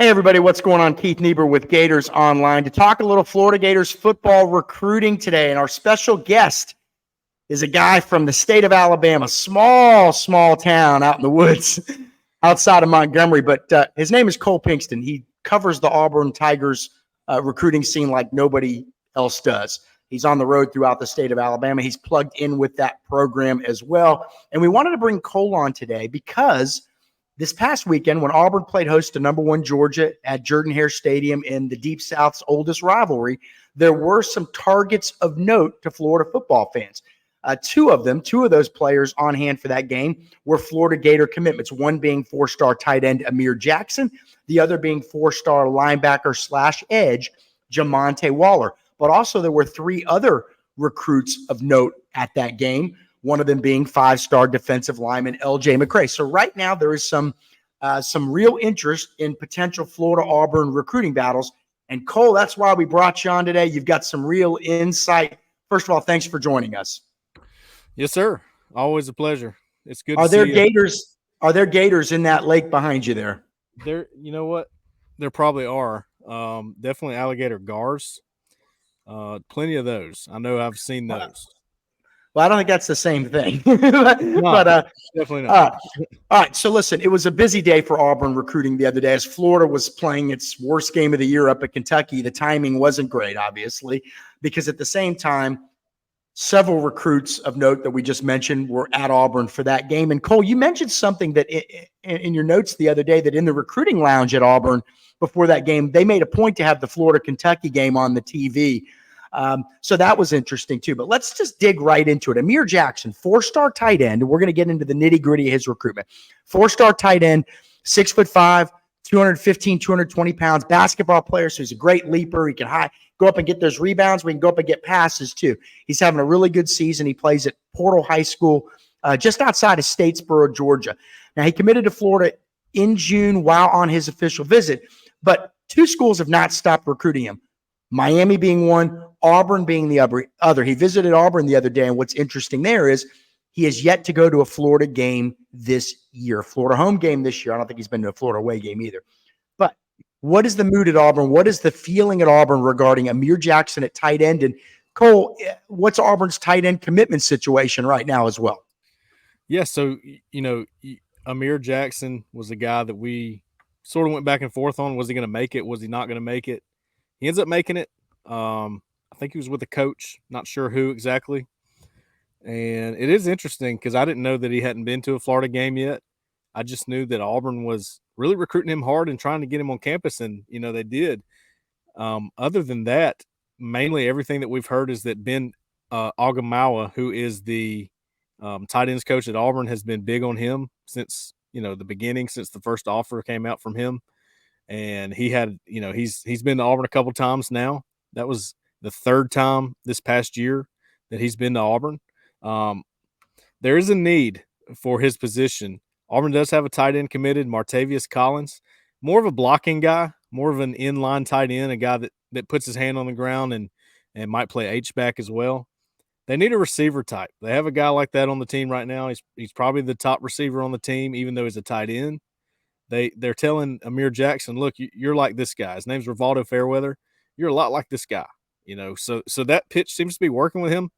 Hey, everybody, what's going on? Keith Niebuhr with Gators Online to talk a little Florida Gators football recruiting today. And our special guest is a guy from the state of Alabama, small town out in the woods outside of Montgomery. But his name is Cole Pinkston. He covers the Auburn Tigers recruiting scene like nobody else does. He's on the road throughout the state of Alabama. He's plugged in with that program as well. And we wanted to bring Cole on today because this past weekend, when Auburn played host to number one Georgia at Jordan-Hare Stadium in the Deep South's oldest rivalry, there were some targets of note to Florida football fans. Two of those players on hand for that game were Florida Gator commitments, one being four-star tight end Amir Jackson, the other being four-star linebacker / edge Jamonte Waller. But also there were three other recruits of note at that game, one of them being five-star defensive lineman L.J. McCray. So right now there is some real interest in potential Florida-Auburn recruiting battles. And Cole, that's why we brought you on today. You've got some real insight. First of all, thanks for joining us. Yes, sir. Always a pleasure. It's good to see you. Are there gators in that lake behind you there? You know what? There probably are. Definitely alligator gars. Plenty of those. I know I've seen those. Well, I don't think that's the same thing. Definitely not. All right. So listen, it was a busy day for Auburn recruiting the other day as Florida was playing its worst game of the year up at Kentucky. The timing wasn't great, obviously, because at the same time, several recruits of note that we just mentioned were at Auburn for that game. And Cole, you mentioned something that in your notes the other day, that in the recruiting lounge at Auburn before that game, they made a point to have the Florida-Kentucky game on the TV. So that was interesting too. But let's just dig right into it. Amir Jackson, four-star tight end. We're going to get into the nitty-gritty of his recruitment. Four-star tight end, 6'5", 215, 220 pounds, basketball player. So he's a great leaper. He can go up and get those rebounds. We can go up and get passes too. He's having a really good season. He plays at Portal High School, just outside of Statesboro, Georgia. Now he committed to Florida in June while on his official visit, but two schools have not stopped recruiting him. Miami being one, Auburn being the other. He visited Auburn the other day, and what's interesting there is he has yet to go to a Florida game this year, Florida home game this year. I don't think he's been to a Florida away game either. But what is the mood at Auburn? What is the feeling at Auburn regarding Amir Jackson at tight end? And Cole, what's Auburn's tight end commitment situation right now as well? Yeah, so, Amir Jackson was a guy that we sort of went back and forth on. Was he going to make it? Was he not going to make it? He ends up making it. I think he was with a coach, not sure who exactly. And it is interesting because I didn't know that he hadn't been to a Florida game yet. I just knew that Auburn was really recruiting him hard and trying to get him on campus, and, they did. Other than that, mainly everything that we've heard is that Ben Ogamawa, who is the tight ends coach at Auburn, has been big on him since, the beginning, since the first offer came out from him. And he had, he's been to Auburn a couple times now. That was the third time this past year that he's been to Auburn. There is a need for his position. Auburn does have a tight end committed, Martavius Collins, more of a blocking guy, more of an inline tight end, a guy that puts his hand on the ground and might play H-back as well. They need a receiver type. They have a guy like that on the team right now. He's probably the top receiver on the team, even though he's a tight end. They're telling Amir Jackson, look, you're like this guy. His name's Rivaldo Fairweather. You're a lot like this guy, So that pitch seems to be working with him.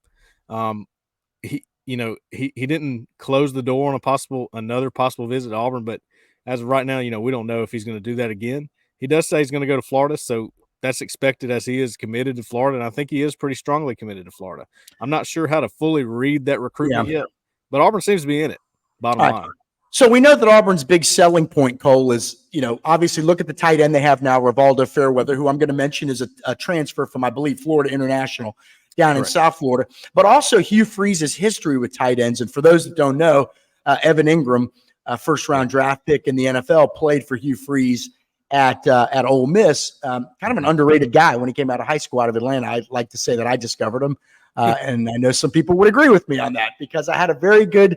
He didn't close the door on another possible visit to Auburn, but as of right now, we don't know if he's going to do that again. He does say he's going to go to Florida, so that's expected as he is committed to Florida, and I think he is pretty strongly committed to Florida. I'm not sure how to fully read that recruitment yet, but Auburn seems to be in it, bottom line. So we know that Auburn's big selling point, Cole, is, obviously look at the tight end they have now, Rivaldo Fairweather, who I'm going to mention is a transfer from, I believe, Florida International down in South Florida, but also Hugh Freeze's history with tight ends. And for those that don't know, Evan Ingram, first-round draft pick in the NFL, played for Hugh Freeze at Ole Miss. Kind of an underrated guy when he came out of high school out of Atlanta. I'd like to say that I discovered him, and I know some people would agree with me on that because I had a very good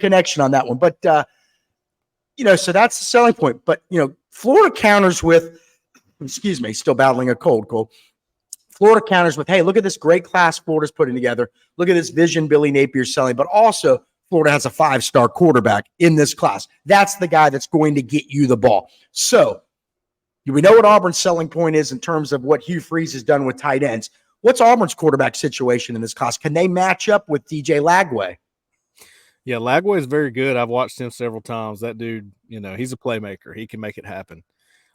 connection on that one. But, so that's the selling point. But, Florida counters with, still battling a cold. Florida counters with, hey, look at this great class Florida's putting together. Look at this vision Billy Napier's selling. But also, Florida has a 5-star quarterback in this class. That's the guy that's going to get you the ball. So We know what Auburn's selling point is in terms of what Hugh Freeze has done with tight ends. What's Auburn's quarterback situation in this class? Can they match up with DJ Lagway? Yeah, Lagway is very good. I've watched him several times. That dude, he's a playmaker. He can make it happen.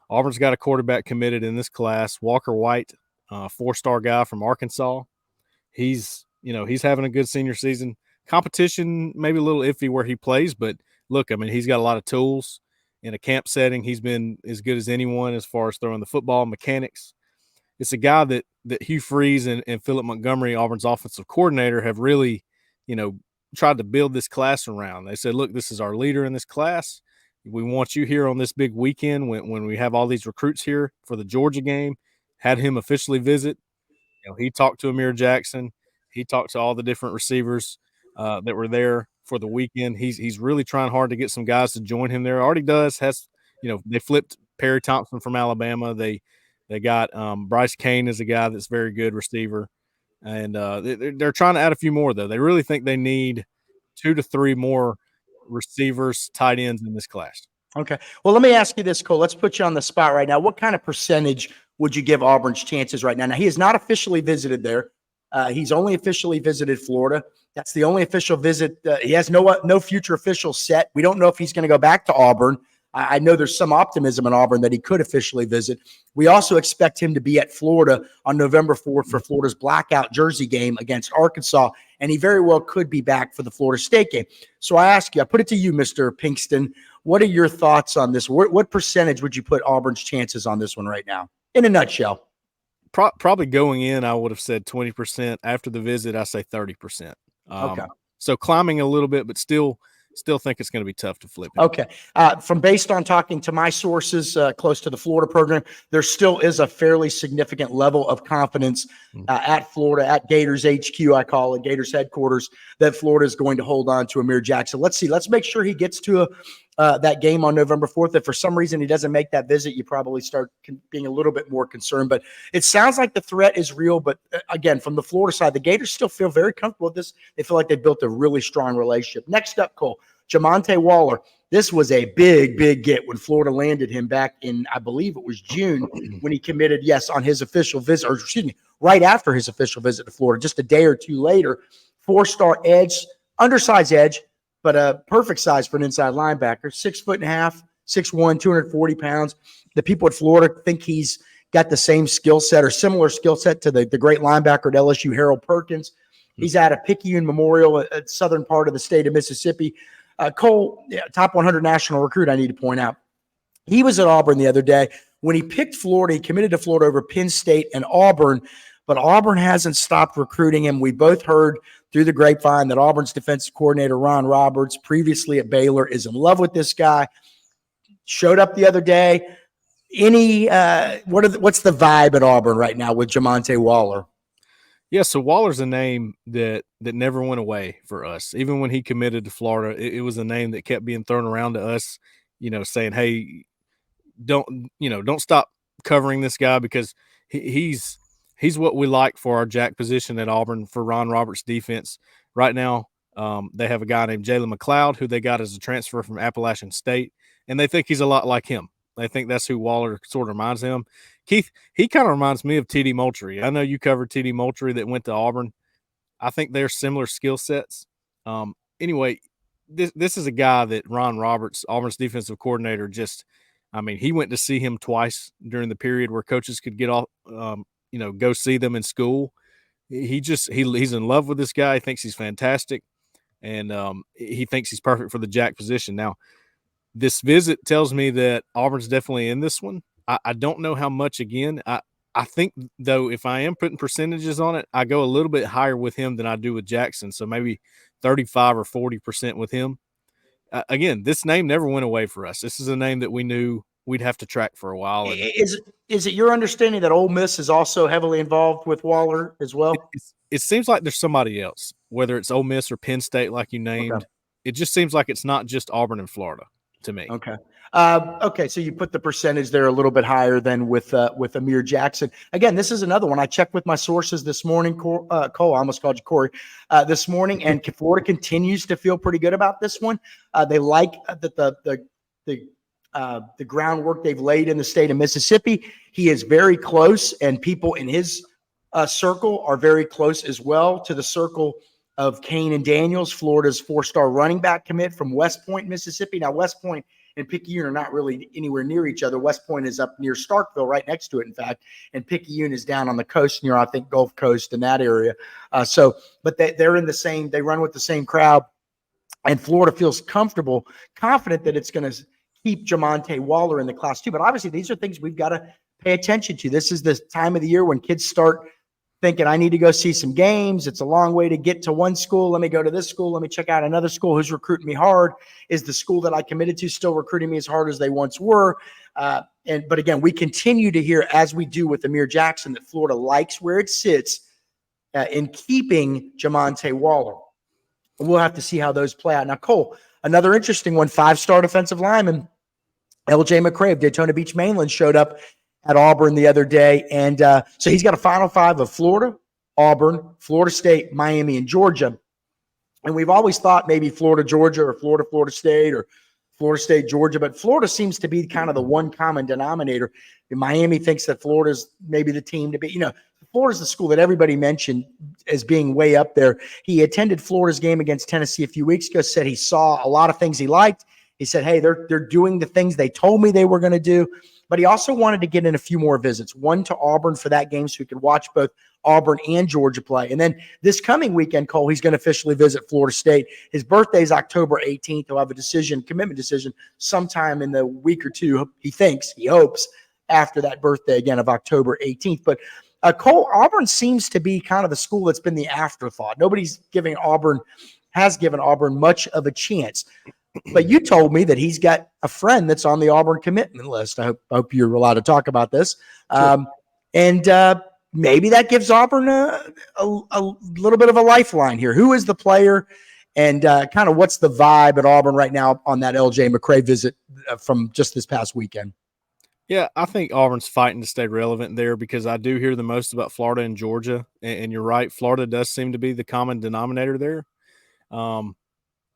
Auburn's got a quarterback committed in this class, Walker White, 4-star guy from Arkansas. He's having a good senior season. Competition maybe a little iffy where he plays, but look, I mean, he's got a lot of tools. In a camp setting, he's been as good as anyone as far as throwing the football, mechanics. It's a guy that Hugh Freeze and Philip Montgomery, Auburn's offensive coordinator, have really, tried to build this class around. They said, look, this is our leader in this class. We want you here on this big weekend when we have all these recruits here for the Georgia game. Had him officially visit. He talked to Amir Jackson. He talked to all the different receivers that were there for the weekend. He's really trying hard to get some guys to join him there. Already does. They flipped Perry Thompson from Alabama. They got Bryce Kane as a guy that's very good receiver. And they're trying to add a few more, though. They really think they need 2 to 3 more receivers, tight ends in this class. Okay. Well, let me ask you this, Cole. Let's put you on the spot right now. What kind of percentage would you give Auburn's chances right now? Now, he has not officially visited there. He's only officially visited Florida. That's the only official visit. He has no future official set. We don't know if he's going to go back to Auburn. I know there's some optimism in Auburn that he could officially visit. We also expect him to be at Florida on November 4th for Florida's blackout jersey game against Arkansas, and he very well could be back for the Florida State game. So I ask you, I put it to you, Mr. Pinkston, what are your thoughts on this? What percentage would you put Auburn's chances on this one right now, in a nutshell? Probably going in, I would have said 20%. After the visit, I say 30%. Okay. So climbing a little bit, but still think it's going to be tough to flip it. Okay. From based on talking to my sources close to the Florida program, there still is a fairly significant level of confidence at Florida, at Gators HQ, I call it, Gators headquarters, that Florida is going to hold on to Amir Jackson. Let's see. Let's make sure he gets to that game on November 4th. If for some reason he doesn't make that visit, you probably start being a little bit more concerned. But it sounds like the threat is real. But again, from the Florida side, the Gators still feel very comfortable with this. They feel like they built a really strong relationship. Next up, Cole, Jamonte Waller. This was a big, big get when Florida landed him back in, I believe it was June, when he committed, yes, on his official visit, or excuse me, right after his official visit to Florida, just a day or two later. 4-star edge, undersized edge, but a perfect size for an inside linebacker. 6'5", 6'1", 240 pounds. The people at Florida think he's got the same skill set or similar skill set to the great linebacker at LSU, Harold Perkins. He's at a Picayune Memorial at southern part of the state of Mississippi. Cole, top 100 national recruit, I need to point out. He was at Auburn the other day. When he picked Florida, he committed to Florida over Penn State and Auburn, but Auburn hasn't stopped recruiting him. We both heard through the grapevine that Auburn's defensive coordinator, Ron Roberts, previously at Baylor, is in love with this guy. Showed up the other day. What's the vibe at Auburn right now with Jamonte Waller? Yeah, so Waller's a name that never went away for us. Even when he committed to Florida, it was a name that kept being thrown around to us, saying, hey, don't stop covering this guy because he's what we like for our jack position at Auburn for Ron Roberts' defense. Right now, they have a guy named Jalen McLeod who they got as a transfer from Appalachian State, and they think he's a lot like him. They think that's who Waller sort of reminds him. Keith, he kind of reminds me of T.D. Moultrie. I know you covered T.D. Moultrie that went to Auburn. I think they're similar skill sets. Anyway, this is a guy that Ron Roberts, Auburn's defensive coordinator, he went to see him twice during the period where coaches could get off, go see them in school. He's in love with this guy. He thinks he's fantastic, and he thinks he's perfect for the jack position. Now, this visit tells me that Auburn's definitely in this one. I don't know how much again. I think, though, if I am putting percentages on it, I go a little bit higher with him than I do with Jackson. So maybe 35 or 40% with him. Again, this name never went away for us. This is a name that we knew we'd have to track for a while. Is it your understanding that Ole Miss is also heavily involved with Waller as well? It seems like there's somebody else, whether it's Ole Miss or Penn State, like you named. Okay. It just seems like it's not just Auburn and Florida to me. Okay. Okay, so you put the percentage there a little bit higher than with Amir Jackson. Again, this is another one. I checked with my sources this morning, Cole, I almost called you Corey, this morning, and Florida continues to feel pretty good about this one. They like that the the groundwork they've laid in the state of Mississippi. He is very close, and people in his circle are very close as well to the circle of Kane and Daniels, Florida's 4-star running back commit from West Point, Mississippi. Now, West Point and Picayune are not really anywhere near each other. West Point is up near Starkville, right next to it, in fact, and Picayune is down on the coast near, I think, Gulf Coast in that area. But they're in the same, they run with the same crowd, and Florida feels confident that it's going to keep Jamonte Waller in the class too. But obviously, these are things we've got to pay attention to. This is the time of the year when kids start thinking, I need to go see some games. It's a long way to get to one school. Let me go to this school. Let me check out another school who's recruiting me hard. Is the school that I committed to still recruiting me as hard as they once were? But again, we continue to hear, as we do with Amir Jackson, that Florida likes where it sits in keeping Jamonte Waller. We'll have to see how those play out. Now, Cole, another interesting one, 5-star defensive lineman, LJ McCray of Daytona Beach Mainland, showed up at Auburn the other day. And so he's got a Final 5 of Florida, Auburn, Florida State, Miami, and Georgia. And we've always thought maybe Florida, Georgia, or Florida, Florida State, or Florida State, Georgia. But Florida seems to be kind of the one common denominator. And Miami thinks that Florida's maybe the team to be. Florida's the school that everybody mentioned as being way up there. He attended Florida's game against Tennessee a few weeks ago, said he saw a lot of things he liked. He said, hey, they're doing the things they told me they were going to do. But he also wanted to get in a few more visits, one to Auburn for that game so he could watch both Auburn and Georgia play. And then this coming weekend, Cole, he's going to officially visit Florida State. His birthday is October 18th. He'll have a commitment decision sometime in the week or two, he hopes, after that birthday again of October 18th. But Cole, Auburn seems to be kind of the school that's been the afterthought. Nobody's has given Auburn much of a chance. But you told me that he's got a friend that's on the Auburn commitment list. I hope you're allowed to talk about this. Sure. And maybe that gives Auburn a little bit of a lifeline here. Who is the player, and kind of what's the vibe at Auburn right now on that LJ McCray visit from just this past weekend? Yeah, I think Auburn's fighting to stay relevant there because I do hear the most about Florida and Georgia. And you're right, Florida does seem to be the common denominator there.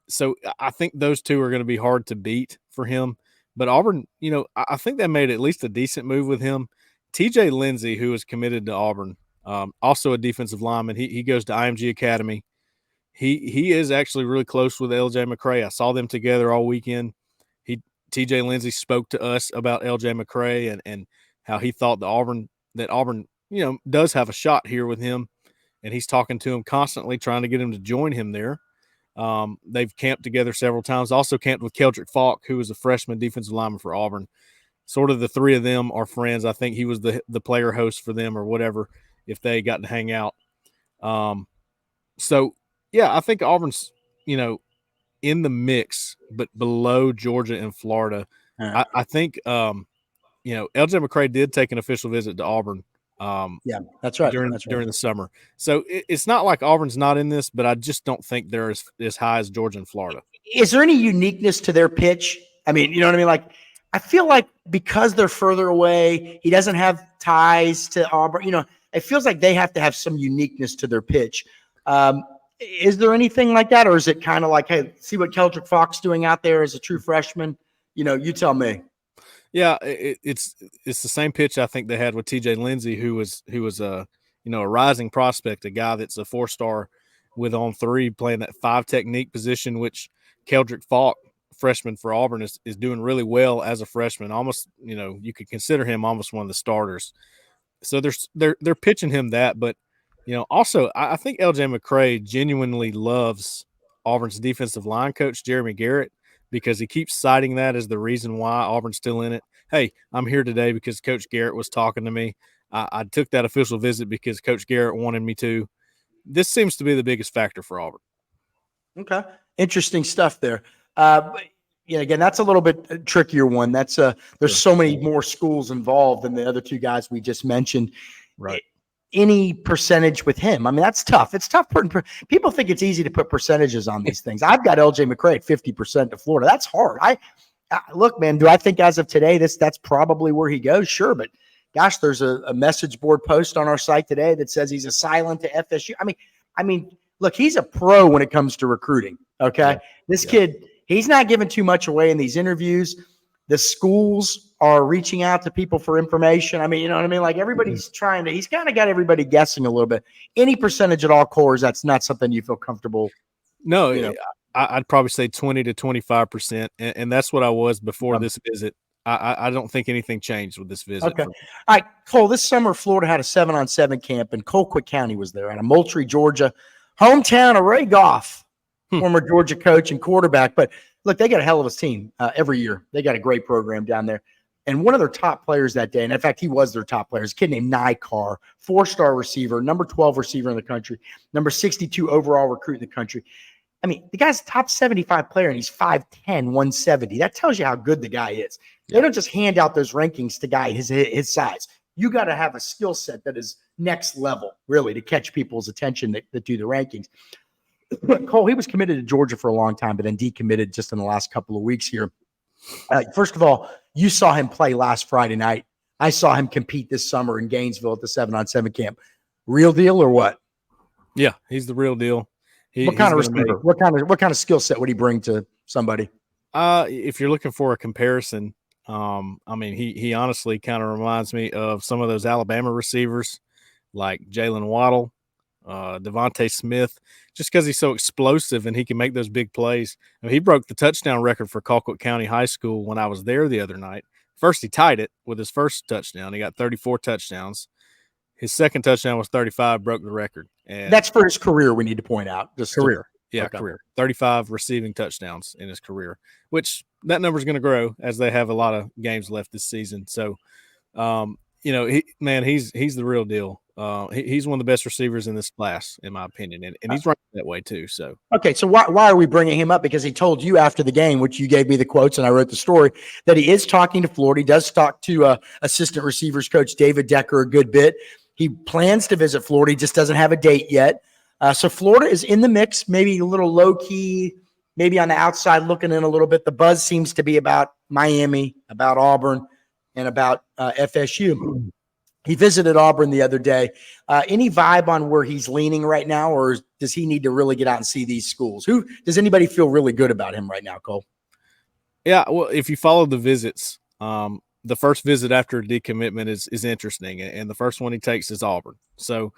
So I think those two are going to be hard to beat for him. But Auburn, I think they made at least a decent move with him. TJ Lindsey, who is committed to Auburn, also a defensive lineman. He goes to IMG Academy. He is actually really close with LJ McCray. I saw them together all weekend. TJ Lindsey spoke to us about LJ McCray and how he thought that Auburn, does have a shot here with him. And he's talking to him constantly, trying to get him to join him there. They've camped together several times. Also camped with Keldrick Falk, who was a freshman defensive lineman for Auburn. Sort of the three of them are friends. I think he was the player host for them or whatever if they got to hang out. So, yeah, I think Auburn's, in the mix, but below Georgia and Florida. I think, LJ McCray did take an official visit to Auburn. Yeah, that's right. During the summer. So it's not like Auburn's not in this, but I just don't think they're as high as Georgia and Florida. Is there any uniqueness to their pitch? I mean, you know what I mean? Like, I feel like because they're further away, he doesn't have ties to Auburn. It feels like they have to have some uniqueness to their pitch. Is there anything like that? Or is it kind of like, hey, see what Keldrick Falk's doing out there as a true freshman? You tell me. Yeah, it's the same pitch I think they had with TJ Lindsey, who was a rising prospect, a guy that's a 4-star with on 3 playing that 5 technique position, which Keldrick Falk, freshman for Auburn, is doing really well as a freshman. Almost, you could consider him almost one of the starters. So they're pitching him that, but also I think LJ McCray genuinely loves Auburn's defensive line coach, Jeremy Garrett, because he keeps citing that as the reason why Auburn's still in it. Hey, I'm here today because Coach Garrett was talking to me. I took that official visit because Coach Garrett wanted me to. This seems to be the biggest factor for Auburn. Okay. Interesting stuff there. Again, that's a little bit trickier one. That's there's so many more schools involved than the other two guys we just mentioned. Right. Any percentage with him. I mean, that's tough. It's tough. People think it's easy to put percentages on these things. I've got LJ McCray at 50% to Florida. That's hard. Look, man, do I think as of today, that's probably where he goes? Sure. But gosh, there's a message board post on our site today that says he's a silent to FSU. I mean, look, he's a pro when it comes to recruiting. Okay. Yeah. This kid, he's not giving too much away in these interviews. The schools are reaching out to people for information. I mean, you know what I mean? Like everybody's trying to, he's kind of got everybody guessing a little bit. Any percentage at all cores, that's not something you feel comfortable. No, You know. I'd probably say 20 to 25%. And that's what I was before this visit. I don't think anything changed with this visit. Okay. All right, Cole, this summer, Florida had a 7-on-7 camp, and Colquitt County was there, out of Moultrie, Georgia, hometown of Ray Goff, former Georgia coach and quarterback. But look, they got a hell of a team every year. They got a great program down there. And one of their top players that day, and in fact, he was their top player, is a kid named Niebuhr, 4-star receiver, number 12 receiver in the country, number 62 overall recruit in the country. I mean, the guy's top 75 player, and he's 5'10", 170. That tells you how good the guy is. They don't just hand out those rankings to guys his size. You got to have a skill set that is next level, really, to catch people's attention that do the rankings. Cole, he was committed to Georgia for a long time, but then decommitted just in the last couple of weeks here. First of all, you saw him play last Friday night. I saw him compete this summer in Gainesville at the 7-on-7 camp. Real deal or what? Yeah, he's the real deal. What kind of receiver? What kind of skill set would he bring to somebody? If you're looking for a comparison, I mean, he honestly kind of reminds me of some of those Alabama receivers like Jalen Waddle, Devontae Smith, just because he's so explosive and he can make those big plays. I mean, he broke the touchdown record for Colquitt County High School when I was there the other night. First, he tied it with his first touchdown. He got 34 touchdowns. His second touchdown was 35, broke the record. And that's for his career, we need to point out. Just career. Career. 35 receiving touchdowns in his career, which that number is going to grow as they have a lot of games left this season. So, he's the real deal. He's one of the best receivers in this class, in my opinion, and he's right that way too. So, okay, so why are we bringing him up? Because he told you after the game, which you gave me the quotes and I wrote the story, that he is talking to Florida. He does talk to assistant receivers coach David Decker a good bit. He plans to visit Florida. He just doesn't have a date yet. So Florida is in the mix, maybe a little low-key, maybe on the outside looking in a little bit. The buzz seems to be about Miami, about Auburn, and about FSU. He visited Auburn the other day. Any vibe on where he's leaning right now, or does he need to really get out and see these schools? Does anybody feel really good about him right now, Cole? Yeah, well, if you follow the visits, the first visit after decommitment is interesting, and the first one he takes is Auburn. So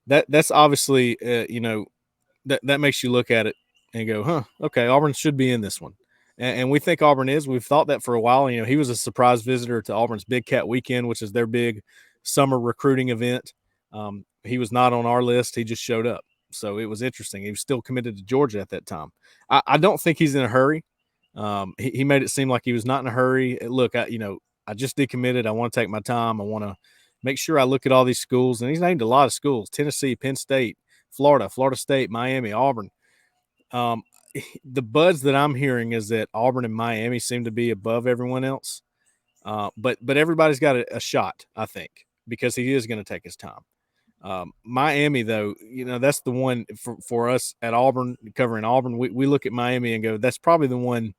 that's obviously that makes you look at it and go, okay, Auburn should be in this one, and we think Auburn is. We've thought that for a while. He was a surprise visitor to Auburn's Big Cat Weekend, which is their big summer recruiting event. He was not on our list. He just showed up, so it was interesting. He was still committed to Georgia at that time. I don't think he's in a hurry. He made it seem like he was not in a hurry. Look, I just decommitted. I want to take my time. I want to make sure I look at all these schools. And he's named a lot of schools: Tennessee, Penn State, Florida State, Miami, Auburn. The buzz that I'm hearing is that Auburn and Miami seem to be above everyone else. But everybody's got a shot, I think, because he is going to take his time. Miami, though, that's the one for us at Auburn, covering Auburn. We look at Miami and go, that's probably the one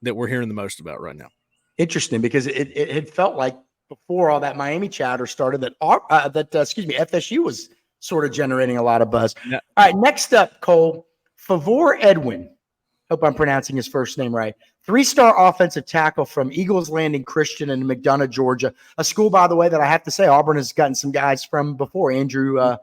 that we're hearing the most about right now. Interesting, because it had felt like before all that Miami chatter started that FSU was sort of generating a lot of buzz. Yeah. All right, next up, Cole, Favor Edwin. Hope I'm pronouncing his first name right. 3-star offensive tackle from Eagles Landing Christian in McDonough, Georgia. A school, by the way, that I have to say Auburn has gotten some guys from before. Andrew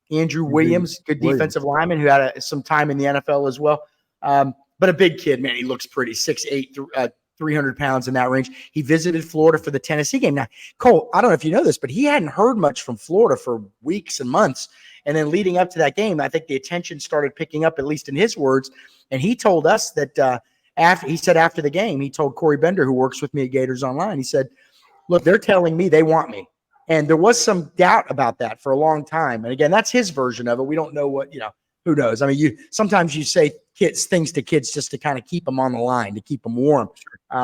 Williams, good defensive lineman who had some time in the NFL as well. But a big kid, man. He looks pretty, 6'8", 300 pounds in that range. He visited Florida for the Tennessee game. Now, Cole, I don't know if you know this, but he hadn't heard much from Florida for weeks and months. And then leading up to that game, I think the attention started picking up, at least in his words. And he told us that after the game, he told Corey Bender, who works with me at Gators Online, he said, look, they're telling me they want me. And there was some doubt about that for a long time. And again, that's his version of it. We don't know what, who knows? I mean, sometimes you say things to kids just to kind of keep them on the line, to keep them warm.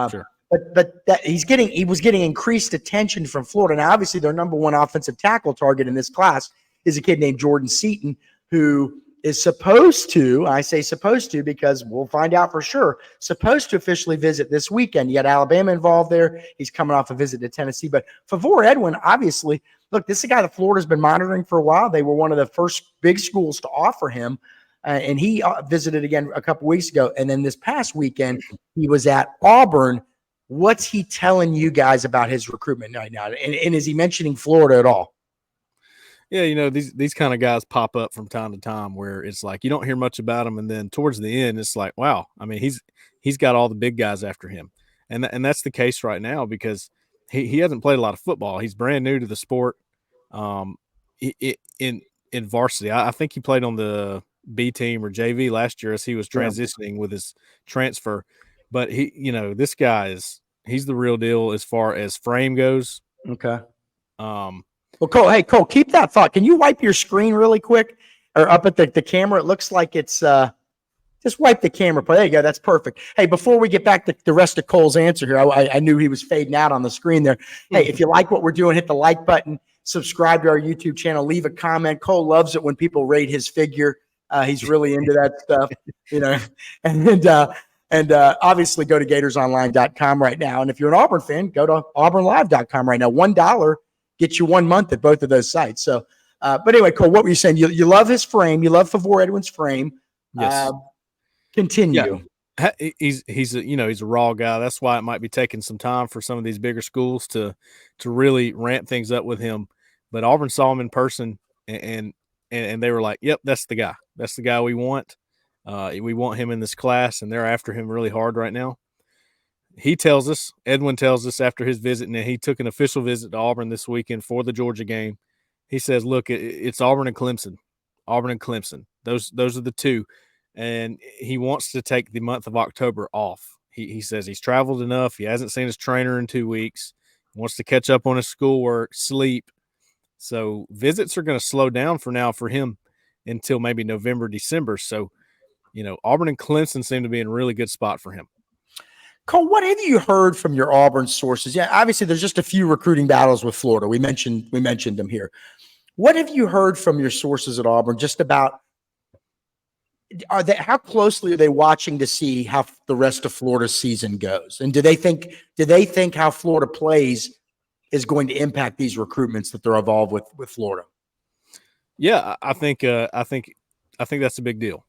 Sure. But that he was getting increased attention from Florida. Now, obviously, their number one offensive tackle target in this class is a kid named Jordan Seaton, who is supposed to, I say supposed to because we'll find out for sure, supposed to officially visit this weekend. You got Alabama involved there. He's coming off a visit to Tennessee. But Favor Edwin, obviously, look, this is a guy that Florida's been monitoring for a while. They were one of the first big schools to offer him. And he visited again a couple weeks ago. And then this past weekend, he was at Auburn What's he telling you guys about his recruitment right now? And is he mentioning Florida at all? Yeah, these kind of guys pop up from time to time where it's like you don't hear much about him, and then towards the end, it's like, wow, I mean, he's got all the big guys after him, and that's the case right now because he hasn't played a lot of football. He's brand new to the sport. In varsity, I think he played on the B team or JV last year as he was transitioning with his transfer. But this guy he's the real deal as far as frame goes. Okay. Well, Cole, keep that thought. Can you wipe your screen really quick or up at the camera? It looks like it's just wipe the camera. There you go. That's perfect. Hey, before we get back to the rest of Cole's answer here, I knew he was fading out on the screen there. Hey, if you like what we're doing, hit the like button, subscribe to our YouTube channel, leave a comment. Cole loves it when people rate his figure. He's really into that stuff, and obviously go to GatorsOnline.com right now. And if you're an Auburn fan, go to AuburnLive.com right now. $1 gets you 1 month at both of those sites. So, but anyway, Cole, what were you saying? You love his frame. You love Favor Edwin's frame. Yes. Continue. Yeah. He's a raw guy. That's why it might be taking some time for some of these bigger schools to really ramp things up with him. But Auburn saw him in person and they were like, yep, that's the guy. That's the guy we want. We want him in this class, and they're after him really hard right now. Edwin tells us after his visit, and he took an official visit to Auburn this weekend for the Georgia game. He says, look, it's Auburn and Clemson. Auburn and Clemson. Those are the two. And he wants to take the month of October off. He says he's traveled enough. He hasn't seen his trainer in 2 weeks. He wants to catch up on his schoolwork, sleep. So visits are going to slow down for now for him until maybe November, December. So, Auburn and Clemson seem to be in a really good spot for him. Cole, what have you heard from your Auburn sources? Yeah, obviously there's just a few recruiting battles with Florida. We mentioned them here. What have you heard from your sources at Auburn just about how closely are they watching to see how the rest of Florida's season goes? And do they think how Florida plays is going to impact these recruitments that they're involved with Florida? Yeah, I think that's a big deal.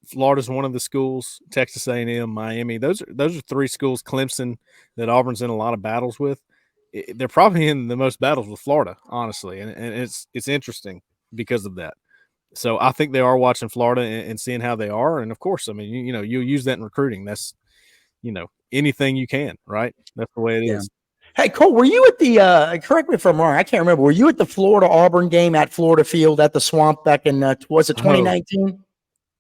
Florida's one of the schools, Texas A&M, Miami. Those are three schools, Clemson, that Auburn's in a lot of battles with. They're probably in the most battles with Florida, honestly, and it's interesting because of that. So I think they are watching Florida and seeing how they are, and of course, I mean, you'll use that in recruiting. That's anything you can, right? That's the way it is. Hey, Cole, were you at the correct me if I'm wrong, I can't remember. Were you at the Florida Auburn game at Florida Field at the Swamp back in was it 2019?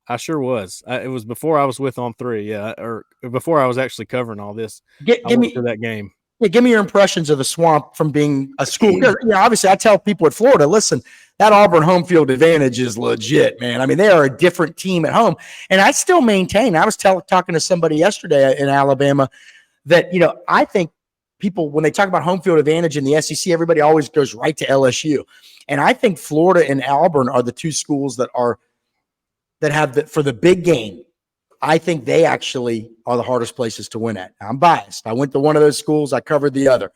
I sure was. It was before I was with On 3, or before I was actually covering all this. Give me that game. Yeah, give me your impressions of the Swamp from being a school. Obviously, I tell people at Florida, listen, that Auburn home field advantage is legit, man. I mean, they are a different team at home. And I still maintain, I was talking to somebody yesterday in Alabama that, I think people, when they talk about home field advantage in the SEC, everybody always goes right to LSU. And I think Florida and Auburn are the two schools that have for the big game. I think they actually are the hardest places to win at. Now, I'm biased. I went to one of those schools. I covered the other.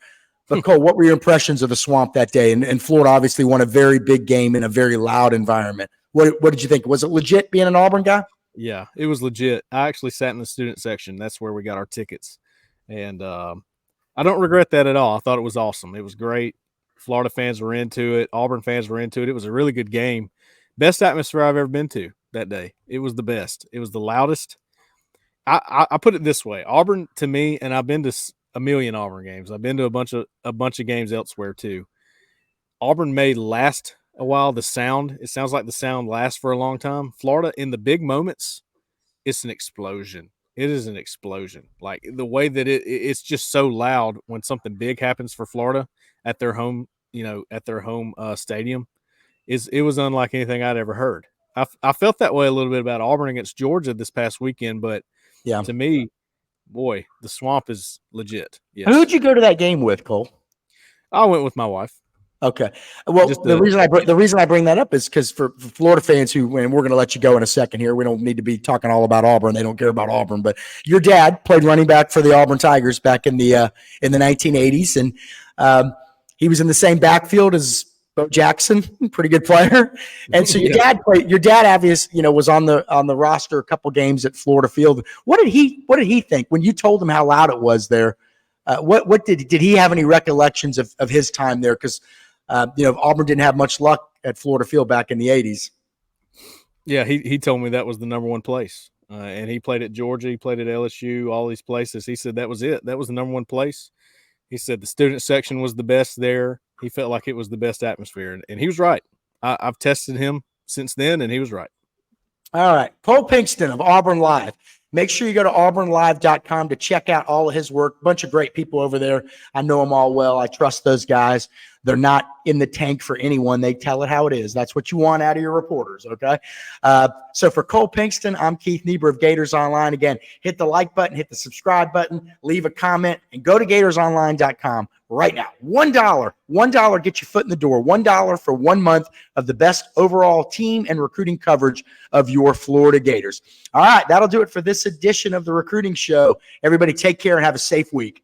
But, Cole, what were your impressions of the Swamp that day? And Florida obviously won a very big game in a very loud environment. What did you think? Was it legit being an Auburn guy? Yeah, it was legit. I actually sat in the student section. That's where we got our tickets. And I don't regret that at all. I thought it was awesome. It was great. Florida fans were into it. Auburn fans were into it. It was a really good game. Best atmosphere I've ever been to that day. It was the best. It was the loudest. I put it this way. Auburn, to me, and I've been to a million Auburn games. I've been to a bunch of games elsewhere too. Auburn may last a while. It sounds like the sound lasts for a long time. Florida, in the big moments, it's an explosion. It is an explosion. Like the way that it's just so loud when something big happens for Florida at their home, stadium. It was unlike anything I'd ever heard. I felt that way a little bit about Auburn against Georgia this past weekend, but to me, boy, the Swamp is legit. Yes. Who'd you go to that game with, Cole? I went with my wife. Okay. Well, the reason I bring that up is because for Florida fans and we're going to let you go in a second here. We don't need to be talking all about Auburn. They don't care about Auburn. But your dad played running back for the Auburn Tigers back in the 1980s, and he was in the same backfield as Bo Jackson, pretty good player. And so your dad obviously, was on the roster a couple games at Florida Field. What did he think when you told him how loud it was there What did he have any recollections of his time there? Because Auburn didn't have much luck at Florida Field back in the 80s. Yeah, he told me that was the number one place. And he played at Georgia, he played at LSU, all these places. He said that was it. That was the number one place. He said the student section was the best there. He felt like it was the best atmosphere. And he was right. I've tested him since then, and he was right. All right. Cole Pinkston of Auburn Live. Make sure you go to auburnlive.com to check out all of his work. Bunch of great people over there. I know them all well. I trust those guys. They're not in the tank for anyone. They tell it how it is. That's what you want out of your reporters, okay? So for Cole Pinkston, I'm Keith Niebuhr of Gators Online. Again, hit the like button, hit the subscribe button, leave a comment, and go to gatorsonline.com right now. $1 get your foot in the door. $1 for 1 month of the best overall team and recruiting coverage of your Florida Gators. All right, that'll do it for this edition of the Recruiting Show. Everybody take care and have a safe week.